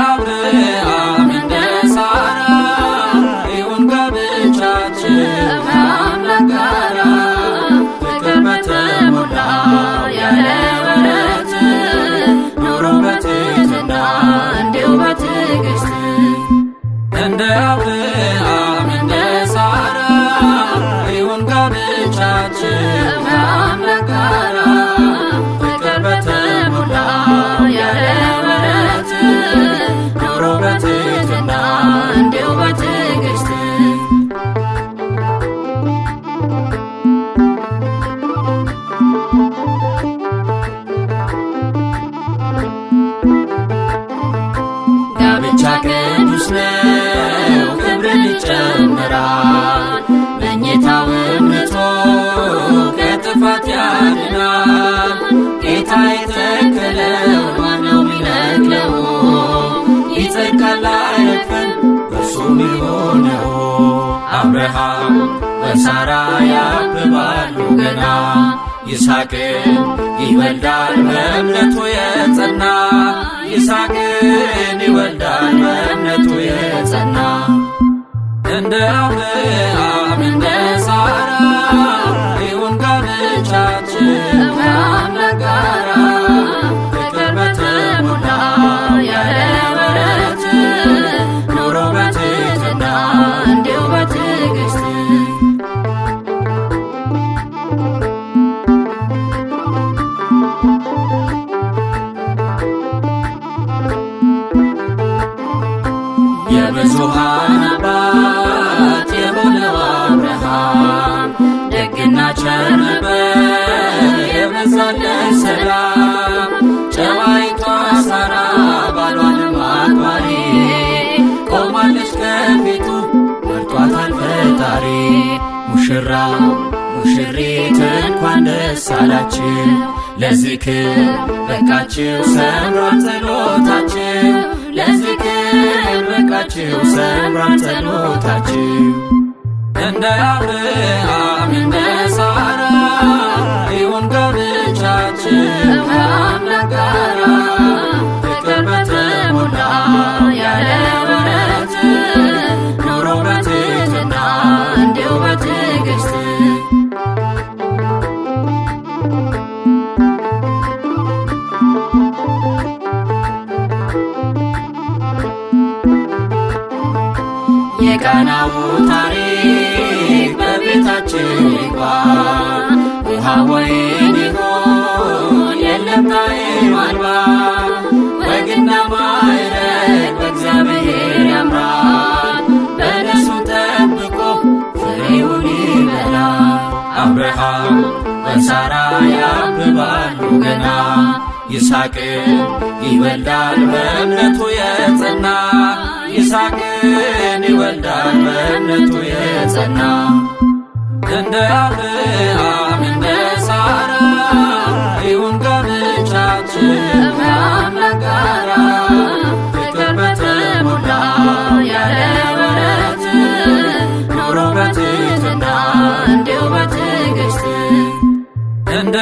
አብርሃም እንደ ሳራ ይሁን ጋብቻችን ከአምላክ ጋራ ፍቅር በተሞላ ያለ ወረት ኑሮ በትሕትና እንዲሁ በትዕግስት እንደ አብርሃም እንደ ሳራ ይሁን ጋብቻችን ከአምላክ ጋራ ፍቅር በተሞላ ያለ ወረት ኑሮ በትሕትና እንዲሁ በትዕግስት ጋብቻ ቅዱስ ነው ክብርን ይጨምራል መኝታውም ንጹሕ ከጥፋት ያድናል ጌታ የተከለው ማነው ሚነቅለው ይጸድቃል አይረግፍም በእርሱ ሚሆነው አብርሃም ወሳራ ያብባሉ ገና ይስሐቅን ይወልዳል በእምነቱ የጸና ይስሐቅን ይወልዳል በእምነቱ የጸና እንደ አብርሃም እንደ ሳራ ይሁን ጋብቻችን ከአምላክ ጋራ ፍቅር በተሞላ ያለ ወረት ኑሮ በትሕትና እንዲሁ በትዕግስት የብዙኃን አባት የሆነው አብርሃም ደግና ቸር ነበር የበዛለት ሰላም ጨዋይቷ ሳራ ባሏንም አክባሪ ቆማለች ከፊቱ መርጧታል ፈጣሪ ሙሽራው ሙሽሪት እንኳን ደስ አላችሁ ለዝክር በቃችሁ ሰምሯል ጸሎታችሁ ለዝክር በቃችሁ ሰምሯል ጸሎታችሁ እንደ አብርሃም እንደ ሳራ ይሁን ጋብቻችን ከአምላክ ጋራ ፍቅር በተሞላ ያለ ወረት ኑሮ በትሕትና እንዲሁ በትዕግስት የቃናው ታሪክ በቤታችን ይግባ ውሃ ወይን ይሁን የለም ጣዕም አልባ ወግና ማዕረግ በእግዚአብሔር ያምራል በለሱን ጠብቆ ፍሬውን ይበላል አብርሃም ወሳራ ያብባሉ ገና ይስሐቅን ይወልዳል በእምነቱ የጸና ይስሐቅን ይወልዳል በእምነቱ የጸና እንደ አብርሃም እንደ ሳራ ይሁን ጋብቻችን ከአምላክ ጋራ ፍቅር በተሞላ ያለ ወረት ኑሮ በትሕትና እንዲሁ በትዕግስት እንደ